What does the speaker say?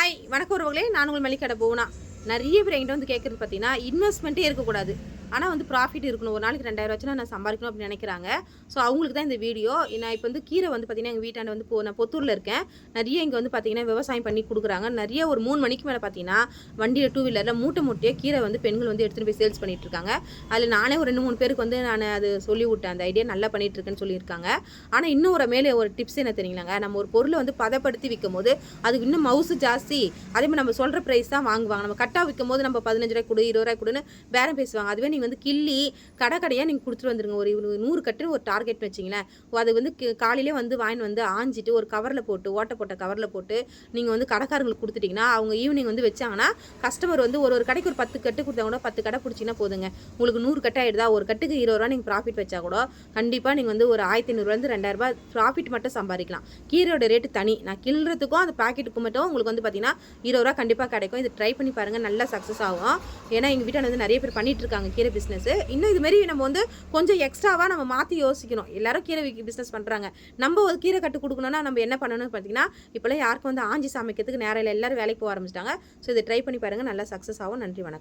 Hi வணக்கம் உறவுகளே, நான் உங்கள் மல்லிகடை போனா. நிறைய பேர் என்கிட்ட வந்து கேட்குறது பார்த்தீங்கன்னா, இன்வெஸ்ட்மெண்ட்டே இருக்கக்கூடாது, ஆனால் வந்து ப்ராஃபிட் இருக்கணும். ஒரு நாளைக்கு 2000 வச்சுனா நான் சம்பாதிக்கணும் அப்படின்னு நினைக்கிறாங்க. ஸோ அவங்களுக்கு தான் இந்த வீடியோ. நான் இப்போ வந்து கீரை வந்து பார்த்தீங்கன்னா, எங்கள் வீட்டாண்ட வந்து நான் பொத்தூரில் இருக்கேன். நிறைய இங்கே வந்து பார்த்தீங்கன்னா விவசாயம் பண்ணி கொடுக்குறாங்க. நிறைய ஒரு 3 மணிக்கு மேலே பார்த்தீங்கன்னா வண்டியில் 2 வீலரில் மூட்டையாக கீரை வந்து பெண்கள் வந்து எடுத்துகிட்டு போய் சேல்ஸ் பண்ணிட்டு இருக்காங்க. அதில் நானே ஒரு 2-3 பேருக்கு வந்து நான் அது சொல்லி விட்டேன். அந்த ஐடியா நல்லா பண்ணிட்டு இருக்கேன்னு சொல்லியிருக்காங்க. ஆனால் இன்னும் மேலே ஒரு டிப்ஸ் என்ன தெரியுங்களாங்க, நம்ம ஒரு பொருளை வந்து பதப்படுத்தி விற்கும் போது அதுக்கு இன்னும் மவுசு ஜாஸ்தி. அதே மாதிரி நம்ம சொல்கிற ப்ரைஸ் தான் வாங்குவாங்க. நம்ம கட்டாக விற்கும் போது நம்ம 15 ரூபாய் கொடு, 20 ரூபாய் கொடுன்னு பேரம் பேசுவாங்க. அதுவே நீங்கள் வந்து கிள்ளி கடையாக நீங்கள் கொடுத்துட்டு வந்துருங்க. ஒரு 100 கட்டுன்னு ஒரு டார்கெட் வச்சிங்களேன். அது வந்து காலையிலே வந்து வாங்கிட்டு வந்து ஆஞ்சிட்டு ஒரு கவரில் போட்டு, ஓட்டை போட்ட கவரில் போட்டு நீங்கள் வந்து கடைக்காரங்களுக்கு கொடுத்துட்டிங்கன்னா, அவங்க ஈவினிங் வந்து வச்சாங்கன்னா கஸ்டமர் வந்து ஒரு கடைக்கு ஒரு 10 கட்டு கொடுத்தா கூட 10 கடை பிடிச்சிங்கன்னா போதுங்க. உங்களுக்கு 100 கட்டு ஆகிடுதா, ஒரு கட்டுக்கு 20 ரூபா நீங்கள் ப்ராஃபிட் வச்சா கூட கண்டிப்பாக நீங்கள் வந்து ஒரு 1500 2000 ரூபாய் ப்ராஃபிட் மட்டும் சம்பாதிக்கலாம். கீரையோட ரேட்டு தனி. நான் கிள்றதுக்கும் அந்த பாக்கெட்டுக்கு மட்டும் உங்களுக்கு வந்து பார்த்தீங்கன்னா 20 ரூபா கண்டிப்பாக கிடைக்கும். இது ட்ரை பண்ணி பாருங்கள், நல்லா சக்ஸஸ் ஆகும். ஏன்னா எங்கள் வீட்டில் வந்து நிறைய பேர் பண்ணிட்டு இருக்காங்க கீரை பிஸ்னஸ். இன்னும் இதுமாரி நம்ம வந்து கொஞ்சம் எக்ஸ்ட்ராவாக நம்ம மாற்றி யோசிக்கணும். எல்லாரும் கீரை பிஸ்னஸ் பண்ணுறாங்க, நம்ம ஒரு கீரை கட்டு கொடுக்கணும்னா நம்ம என்ன பண்ணணும்னு பார்த்தீங்கன்னா, இப்போலாம் யாருக்கும் வந்து ஆஞ்சி சமைக்கிறதுக்கு நேரம் இல்லை, எல்லாரும் வேலைக்கு போக ஆரம்பிச்சிட்டாங்க. ஸோ இதை ட்ரை பண்ணி பாருங்கள், நல்லா சக்ஸஸ் ஆகும். நன்றி, வணக்கம்.